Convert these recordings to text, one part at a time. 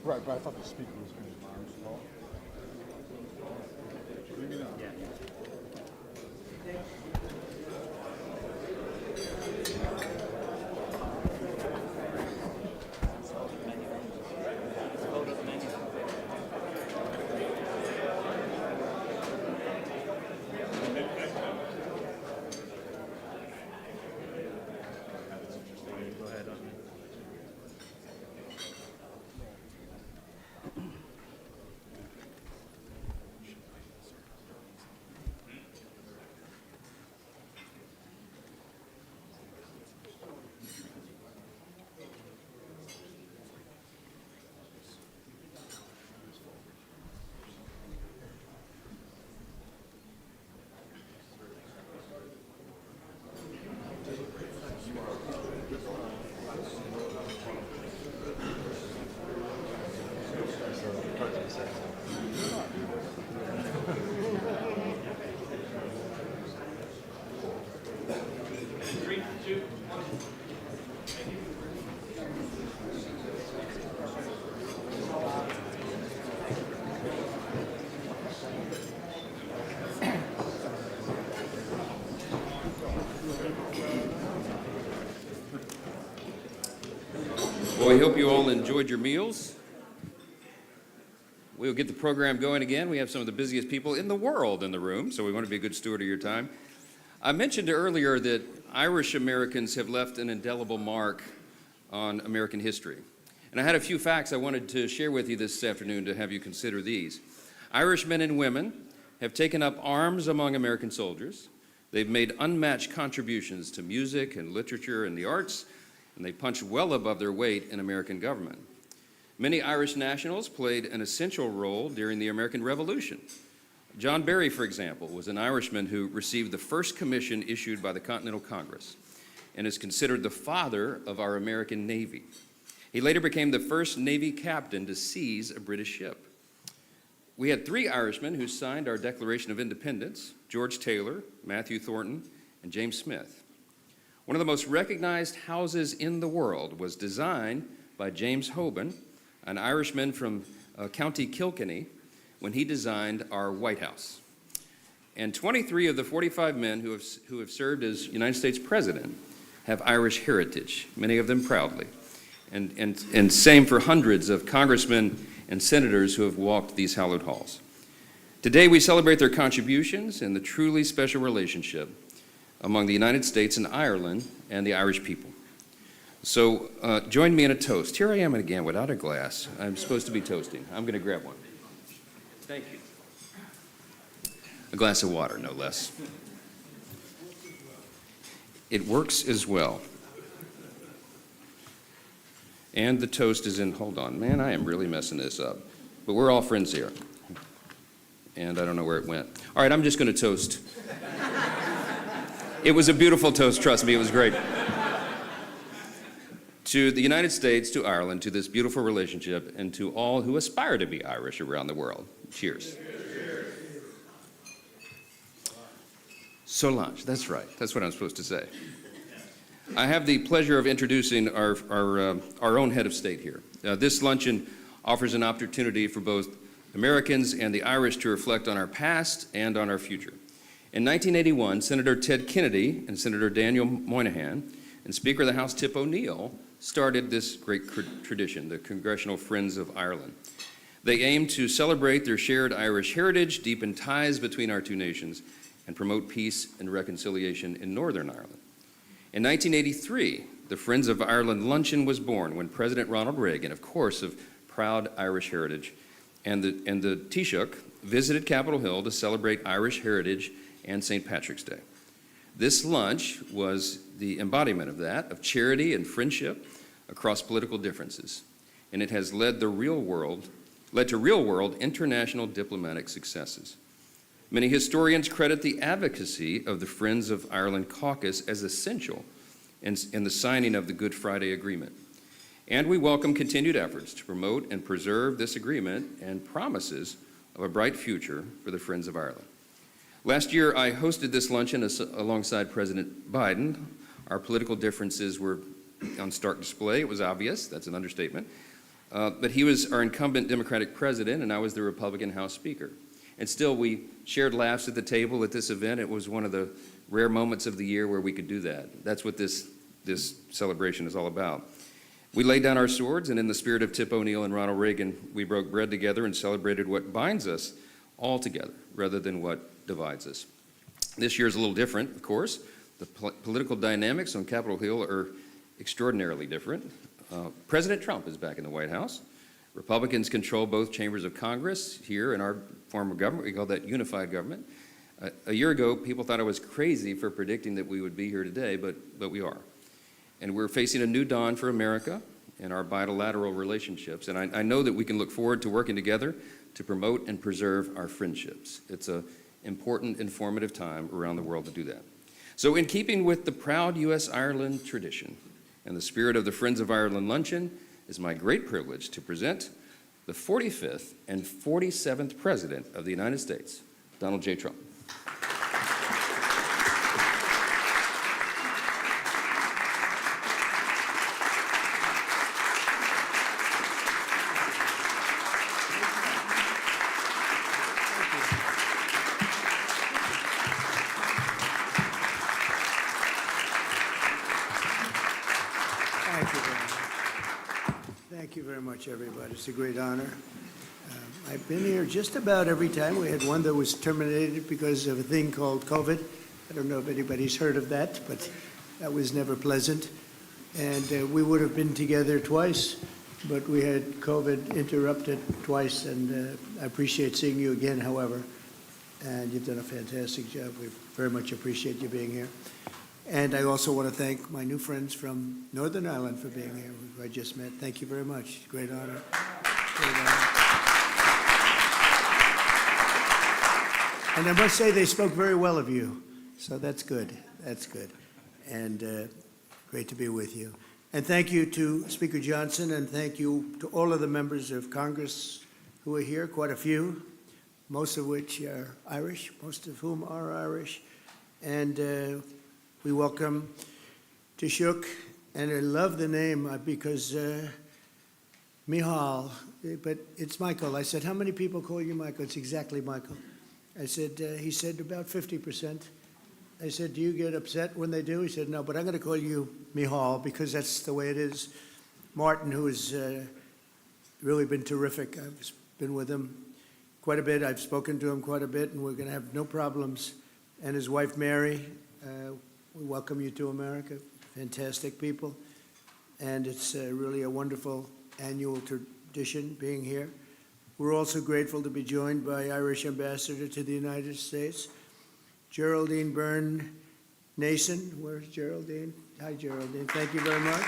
Right, but I thought the speaker was going to use Paul. Maybe not. Yeah. Well, we hope you all enjoyed your meals. We'll get the program going again. We have some of the busiest people in the world in the room, so we want to be a good steward of your time. I mentioned earlier that Irish Americans have left an indelible mark on American history. And I had a few facts I wanted to share with you this afternoon to have you consider these. Irish men and women have taken up arms among American soldiers. They've made unmatched contributions to music and literature and the arts, and they punch well above their weight in American government. Many Irish nationals played an essential role during the American Revolution. John Barry, for example, was an Irishman who received the first commission issued by the Continental Congress and is considered the father of our American Navy. He later became the first Navy captain to seize a British ship. We had three Irishmen who signed our Declaration of Independence: George Taylor, Matthew Thornton, and James Smith. One of the most recognized houses in the world was designed by James Hoban, an Irishman from County Kilkenny, when he designed our White House. And 23 of the 45 men who have served as United States President have Irish heritage, many of them proudly. And same for hundreds of congressmen and senators who have walked these hallowed halls. Today we celebrate their contributions and the truly special relationship among the United States and Ireland and the Irish people. So join me in a toast. Here I am again without a glass. I'm supposed to be toasting. I'm going to grab one. Thank you. A glass of water, no less. It works as well. And the toast is in, hold on, man, I am really messing this up. But we're all friends here. And I don't know where it went. All right, I'm just going to toast. It was a beautiful toast, trust me, it was great. To the United States, to Ireland, to this beautiful relationship, and to all who aspire to be Irish around the world. Cheers. Solange, that's right. That's what I'm supposed to say. I have the pleasure of introducing our own head of state here. This luncheon offers an opportunity for both Americans and the Irish to reflect on our past and on our future. In 1981, Senator Ted Kennedy and Senator Daniel Moynihan and Speaker of the House Tip O'Neill started this great tradition, the Congressional Friends of Ireland. They aim to celebrate their shared Irish heritage, deepen ties between our two nations, and promote peace and reconciliation in Northern Ireland. In 1983, the Friends of Ireland Luncheon was born when President Ronald Reagan, of course of proud Irish heritage, and the Taoiseach visited Capitol Hill to celebrate Irish heritage and St. Patrick's Day. This lunch was the embodiment of that, of charity and friendship across political differences, and it has led to real-world international diplomatic successes. Many historians credit the advocacy of the Friends of Ireland caucus as essential in the signing of the Good Friday Agreement. And we welcome continued efforts to promote and preserve this agreement and promises of a bright future for the Friends of Ireland. Last year, I hosted this luncheon alongside President Biden. Our political differences were on stark display. It was obvious. That's an understatement. But he was our incumbent Democratic president, and I was the Republican House Speaker. And still, we shared laughs at the table at this event. It was one of the rare moments of the year where we could do that. That's what this celebration is all about. We laid down our swords, and in the spirit of Tip O'Neill and Ronald Reagan, we broke bread together and celebrated what binds us all together rather than what divides us. This year is a little different, of course. The political dynamics on Capitol Hill are extraordinarily different. President Trump is back in the White House. Republicans control both chambers of Congress. Here in our form of government, we call that unified government. A year ago, people thought I was crazy for predicting that we would be here today, but we are. And we're facing a new dawn for America and our bilateral relationships. And I know that we can look forward to working together to promote and preserve our friendships. It's an important, informative time around the world to do that. So in keeping with the proud U.S.-Ireland tradition and the spirit of the Friends of Ireland Luncheon, it's my great privilege to present the 45th and 47th President of the United States, Donald J. Trump. Thank you very much, everybody. It's a great honor. I've been here just about every time. We had one that was terminated because of a thing called COVID. I don't know if anybody's heard of that, but that was never pleasant. And we would have been together twice, but we had COVID interrupted twice, and I appreciate seeing you again, however. And you've done a fantastic job. We very much appreciate you being here. And I also want to thank my new friends from Northern Ireland for being here, who I just met. Thank you very much. Great honor. Great honor. And I must say they spoke very well of you. So that's good. That's good. And great to be with you. And thank you to Speaker Johnson, and thank you to all of the members of Congress who are here, quite a few, most of which are Irish, most of whom are Irish. And we welcome Taoiseach, and I love the name because Micheal, but it's Micheal. I said, how many people call you Michael? It's exactly Michael. I said, he said, about 50%. I said, do you get upset when they do? He said, no, but I'm going to call you Micheal because that's the way it is. Martin, who has really been terrific. I've been with him quite a bit. I've spoken to him quite a bit, and we're going to have no problems. And his wife, Mary, we welcome you to America. Fantastic people. And it's really a wonderful annual tradition being here. We're also grateful to be joined by Irish Ambassador to the United States, Geraldine Byrne Nason. Where's Geraldine? Hi, Geraldine. Thank you very much.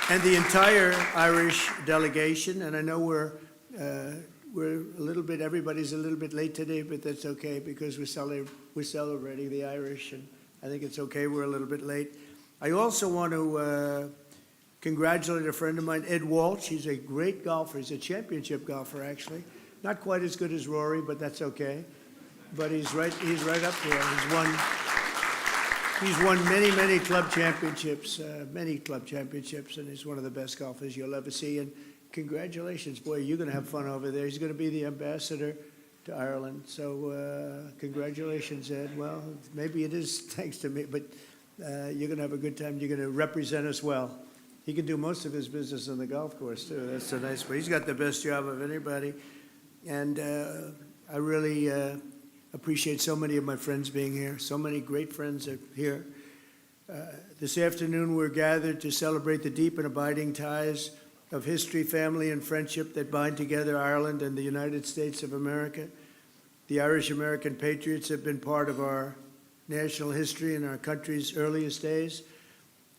And the entire Irish delegation. And I know we're a little bit, everybody's a little bit late today, but that's okay because we're celebrating the Irish, and I think it's okay we're a little bit late. I also want to congratulate a friend of mine, Ed Walsh. He's a great golfer. He's a championship golfer, actually. Not quite as good as Rory, but that's okay. But he's right up there. He's won many club championships, and he's one of the best golfers you'll ever see. And congratulations, boy, you're going to have fun over there. He's going to be the ambassador to Ireland. So congratulations, Ed. Well, maybe it is thanks to me, but you're going to have a good time. You're going to represent us well. He can do most of his business on the golf course, too. That's so nice. But he's got the best job of anybody. And I really appreciate so many of my friends being here. So many great friends are here. This afternoon, we're gathered to celebrate the deep and abiding ties of history, family, and friendship that bind together Ireland and the United States of America. The Irish-American patriots have been part of our national history in our country's earliest days.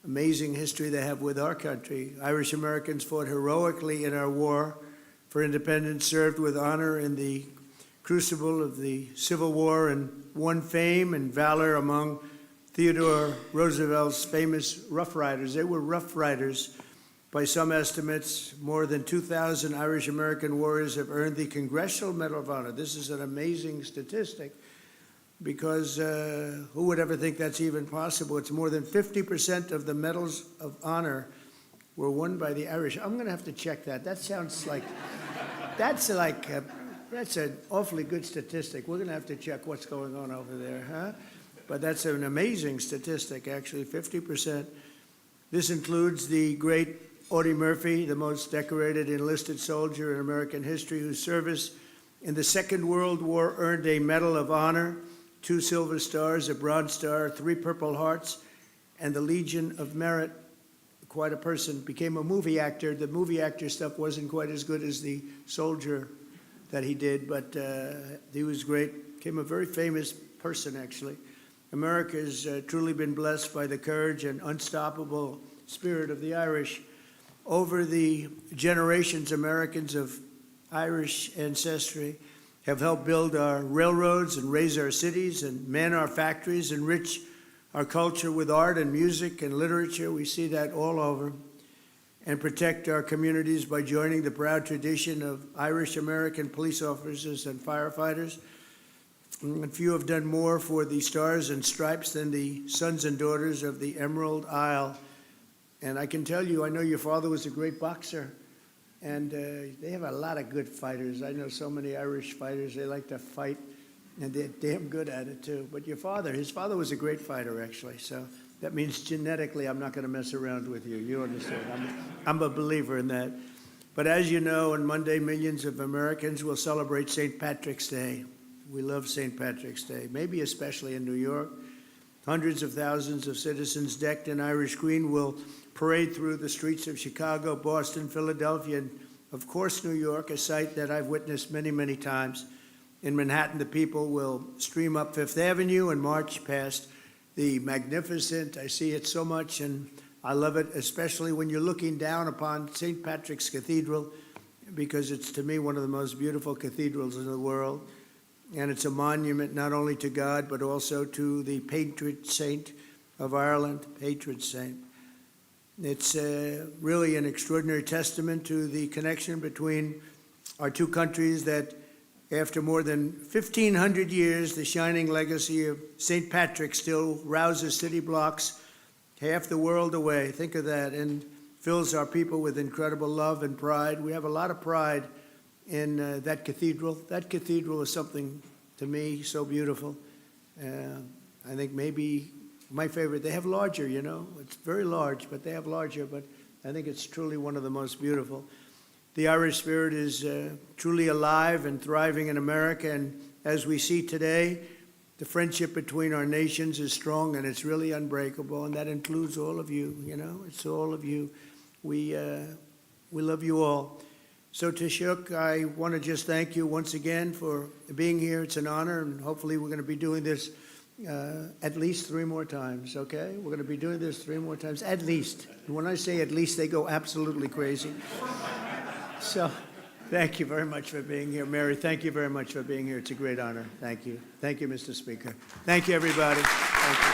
Amazing history they have with our country. Irish-Americans fought heroically in our war for independence, served with honor in the crucible of the Civil War, and won fame and valor among Theodore Roosevelt's famous Rough Riders. They were Rough Riders. By some estimates, more than 2,000 Irish-American warriors have earned the Congressional Medal of Honor. This is an amazing statistic because who would ever think that's even possible? It's more than 50% of the medals of honor were won by the Irish. I'm going to have to check that. That sounds like, that's an awfully good statistic. We're going to have to check what's going on over there, huh? But that's an amazing statistic, actually, 50%. This includes the great Audie Murphy, the most decorated enlisted soldier in American history, whose service in the Second World War earned a Medal of Honor, 2 Silver Stars, a Bronze Star, 3 Purple Hearts, and the Legion of Merit. Quite a person. Became a movie actor. The movie actor stuff wasn't quite as good as the soldier that he did, but he was great. Became a very famous person, actually. America has truly been blessed by the courage and unstoppable spirit of the Irish. Over the generations, Americans of Irish ancestry have helped build our railroads and raise our cities and man our factories, enrich our culture with art and music and literature. We see that all over. And protect our communities by joining the proud tradition of Irish-American police officers and firefighters. And few have done more for the Stars and Stripes than the sons and daughters of the Emerald Isle. And I can tell you, I know your father was a great boxer, and they have a lot of good fighters. I know so many Irish fighters, they like to fight, and they're damn good at it too. But your father, his father was a great fighter, actually, so that means genetically I'm not going to mess around with you. You understand? I'm a believer in that. But as you know, on Monday, millions of Americans will celebrate St. Patrick's Day. We love St. Patrick's Day, maybe especially in New York. Hundreds of thousands of citizens decked in Irish green will parade through the streets of Chicago, Boston, Philadelphia, and of course New York, a sight that I've witnessed many, many times. In Manhattan, the people will stream up Fifth Avenue and march past the magnificent, I see it so much, and I love it, especially when you're looking down upon St. Patrick's Cathedral, because it's, to me, one of the most beautiful cathedrals in the world. And it's a monument not only to God, but also to the patron saint of Ireland, patron saint. It's really an extraordinary testament to the connection between our two countries that after more than 1,500 years, the shining legacy of St. Patrick still rouses city blocks half the world away. Think of that, and fills our people with incredible love and pride. We have a lot of pride in that cathedral. That cathedral is something, to me, so beautiful. I think maybe my favorite, they have larger, you know. It's very large, but they have larger, but I think it's truly one of the most beautiful. The Irish spirit is truly alive and thriving in America, and as we see today, the friendship between our nations is strong and it's really unbreakable, and that includes all of you, you know. It's all of you. We love you all. So Taoiseach, I want to just thank you once again for being here. It's an honor, and hopefully we're going to be doing this at least 3 more times, okay? We're going to be doing this 3 more times, at least. And when I say at least, they go absolutely crazy. So thank you very much for being here. Mary, thank you very much for being here. It's a great honor. Thank you. Thank you, Mr. Speaker. Thank you, everybody. Thank you.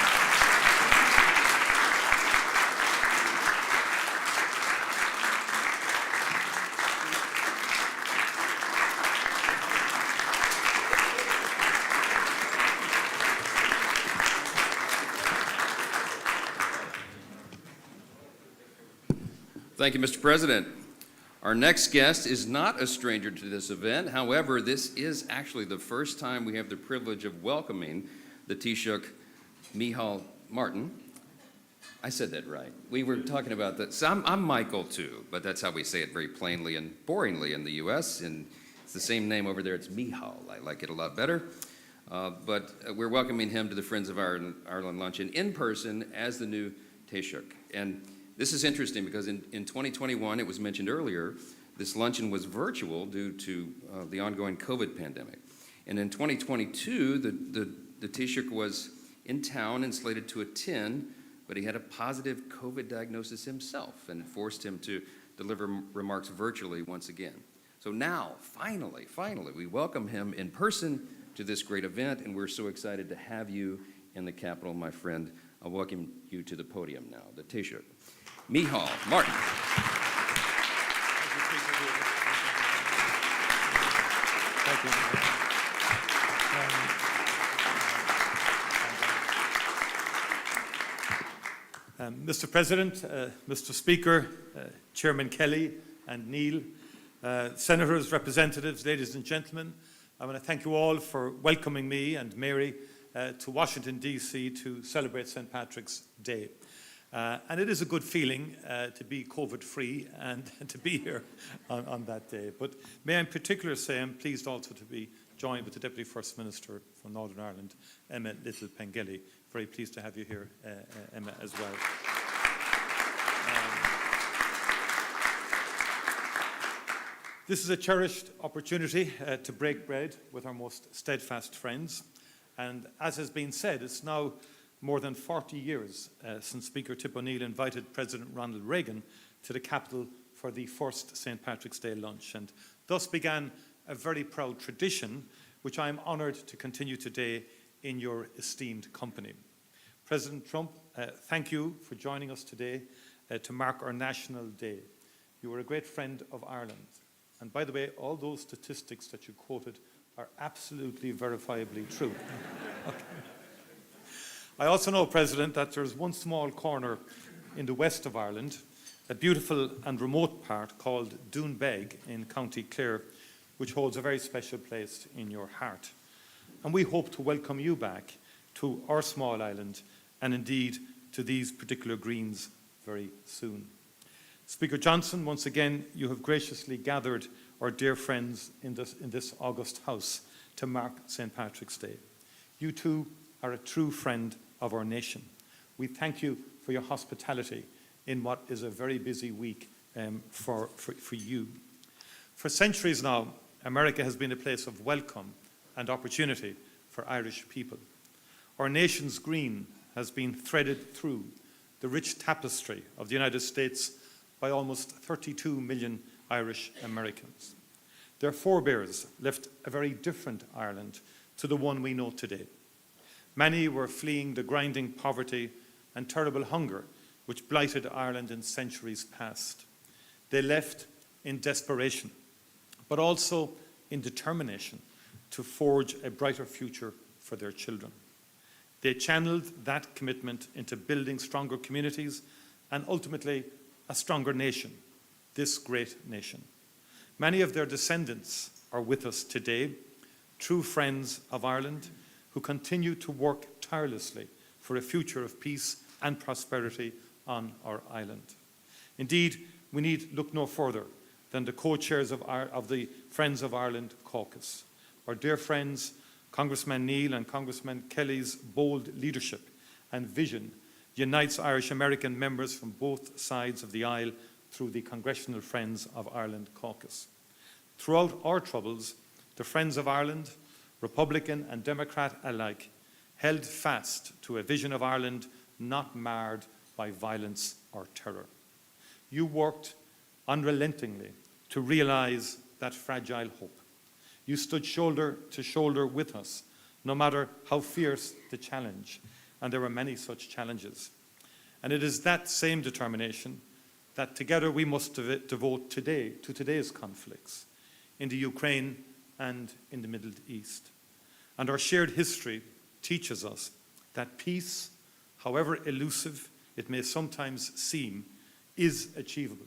Thank you, Mr. President. Our next guest is not a stranger to this event. However, this is actually the first time we have the privilege of welcoming the Taoiseach Micheal Martin. I said that right. We were talking about that. So I'm Michael too, but that's how we say it very plainly and boringly in the U.S. And it's the same name over there. It's Micheal. I like it a lot better. But we're welcoming him to the Friends of Ireland Luncheon in person as the new Taoiseach. And this is interesting because in 2021, it was mentioned earlier, this luncheon was virtual due to the ongoing COVID pandemic. And in 2022, the Taoiseach was in town and slated to attend, but he had a positive COVID diagnosis himself, and it forced him to deliver remarks virtually once again. So now, finally, we welcome him in person to this great event, and we're so excited to have you in the Capitol, my friend. I'll welcome you to the podium now, the Taoiseach Micheal Martin. Thank you. Mr. President, Mr. Speaker, Chairman Kelly and Neil, Senators, representatives, ladies and gentlemen, I want to thank you all for welcoming me and Mary to Washington, D.C. to celebrate St. Patrick's Day. And it is a good feeling to be COVID-free and to be here on that day. But may I in particular say I'm pleased also to be joined with the Deputy First Minister from Northern Ireland, Emma Little-Pengelly. Very pleased to have you here, Emma, as well. This is a cherished opportunity to break bread with our most steadfast friends. And as has been said, it's now more than 40 years since Speaker Tip O'Neill invited President Ronald Reagan to the Capitol for the first St. Patrick's Day lunch. And thus began a very proud tradition, which I am honoured to continue today in your esteemed company. President Trump, thank you for joining us today to mark our National Day. You are a great friend of Ireland. And by the way, all those statistics that you quoted are absolutely verifiably true. Okay. I also know, President, that there's one small corner in the west of Ireland, a beautiful and remote part called Doonbeg in County Clare, which holds a very special place in your heart. And we hope to welcome you back to our small island and indeed to these particular greens very soon. Speaker Johnson, once again, you have graciously gathered our dear friends in this august house to mark St. Patrick's Day. You too are a true friend of our nation. We thank you for your hospitality in what is a very busy week for you. For centuries now, America has been a place of welcome and opportunity for Irish people. Our nation's green has been threaded through the rich tapestry of the United States by almost 32 million Irish Americans. Their forebears left a very different Ireland to the one we know today. Many were fleeing the grinding poverty and terrible hunger which blighted Ireland in centuries past. They left in desperation, but also in determination to forge a brighter future for their children. They channeled that commitment into building stronger communities and ultimately a stronger nation, this great nation. Many of their descendants are with us today, true friends of Ireland who continue to work tirelessly for a future of peace and prosperity on our island. Indeed, we need look no further than the co-chairs of the Friends of Ireland caucus. Our dear friends, Congressman Neil and Congressman Kelly's bold leadership and vision unites Irish American members from both sides of the aisle through the Congressional Friends of Ireland caucus. Throughout our troubles, the Friends of Ireland, Republican and Democrat alike, held fast to a vision of Ireland not marred by violence or terror. You worked unrelentingly to realise that fragile hope. You stood shoulder to shoulder with us, no matter how fierce the challenge, and there were many such challenges. And it is that same determination that together we must devote today to today's conflicts in the Ukraine and in the Middle East. And our shared history teaches us that peace, however elusive it may sometimes seem, is achievable.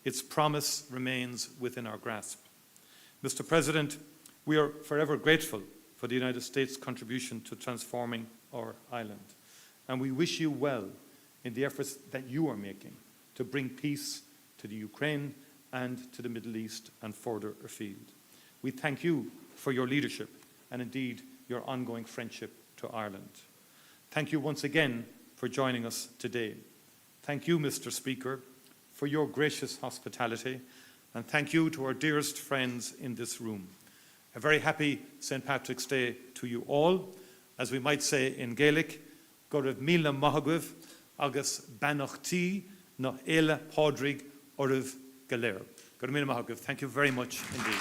Its promise remains within our grasp. Mr. President, we are forever grateful for the United States' contribution to transforming our island, and we wish you well in the efforts that you are making to bring peace to the Ukraine and to the Middle East and further afield. We thank you for your leadership and indeed your ongoing friendship to Ireland. Thank you once again for joining us today. Thank you, Mr. Speaker, for your gracious hospitality, and thank you to our dearest friends in this room. A very happy St. Patrick's Day to you all. As we might say in Gaelic, go raibh míle maithagah agus bannachtí na éile pádraig oraibh go léir. Go raibh míle maithagah. Thank you very much indeed.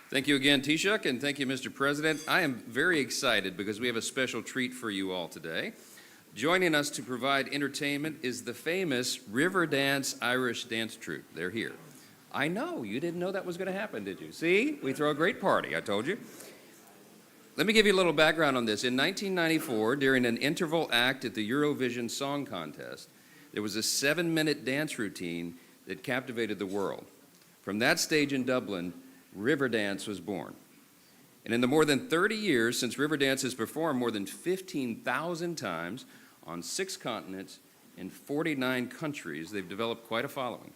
Thank you again, Taoiseach, and thank you, Mr. President. I am very excited because we have a special treat for you all today. Joining us to provide entertainment is the famous Riverdance Irish dance troupe. They're here. I know, you didn't know that was going to happen, did you? See, we throw a great party, I told you. Let me give you a little background on this. In 1994, during an interval act at the Eurovision Song Contest, there was a 7-minute dance routine that captivated the world. From that stage in Dublin, Riverdance was born. And in the more than 30 years since Riverdance has performed more than 15,000 times on 6 continents in 49 countries, they've developed quite a following.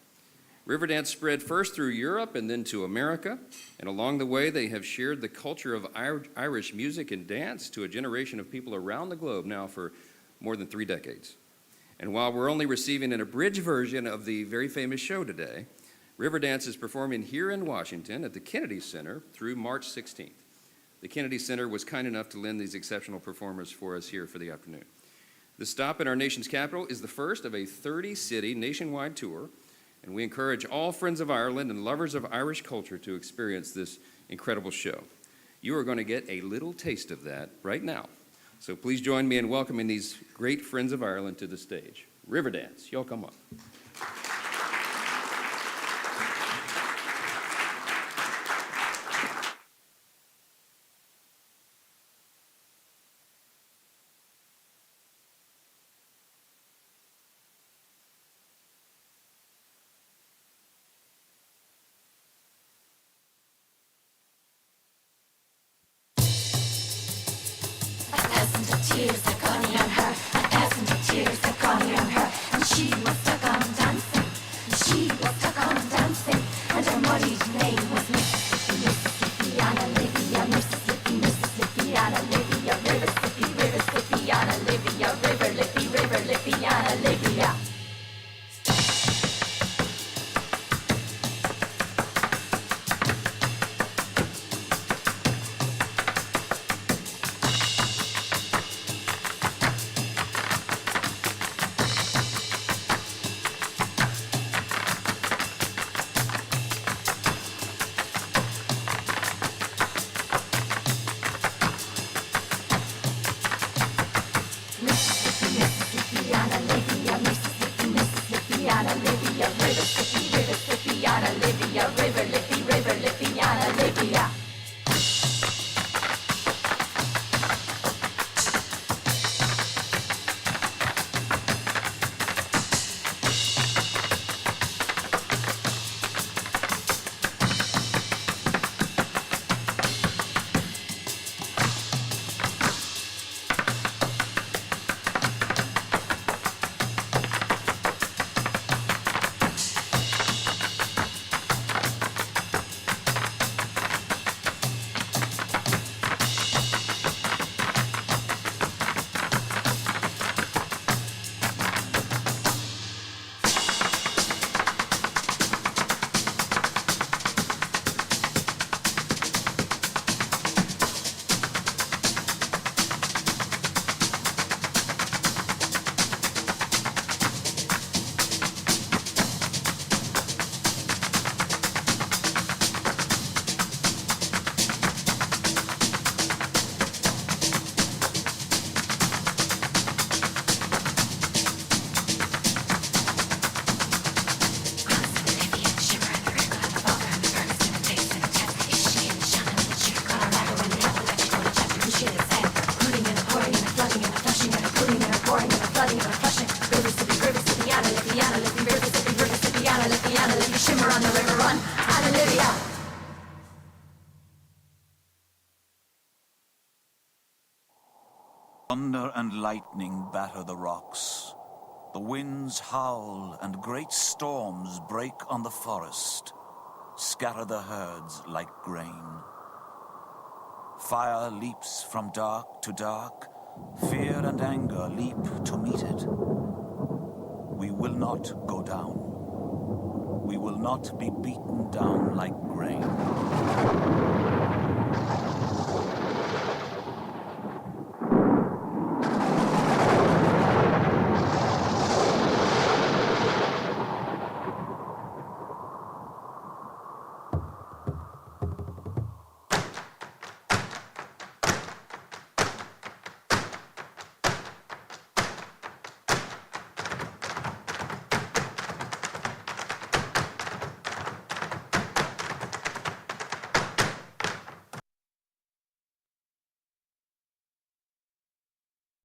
Riverdance spread first through Europe and then to America, and along the way they have shared the culture of Irish music and dance to a generation of people around the globe now for more than 3 decades. And while we're only receiving an abridged version of the very famous show today, Riverdance is performing here in Washington at the Kennedy Center through March 16th. The Kennedy Center was kind enough to lend these exceptional performers for us here for the afternoon. The stop in our nation's capital is the first of a 30-city nationwide tour, and we encourage all friends of Ireland and lovers of Irish culture to experience this incredible show. You are going to get a little taste of that right now. So please join me in welcoming these great friends of Ireland to the stage. Riverdance, y'all come on. Tears are coming on her, 1,000 tears are coming on her, and she was stuck on dancing, she was stuck on dancing, and her muddied name was Mississippi, Mississippi, on Olivia, Mississippi, Mississippi, on Olivia, Riversippi, Riversippi, on Olivia, River Lippy, River Lippy, on Olivia. Thunder and lightning batter the rocks. The winds howl and great storms break on the forest, scatter the herds like grain. Fire leaps from dark to dark, fear and anger leap to meet it. We will not go down. We will not be beaten down like grain.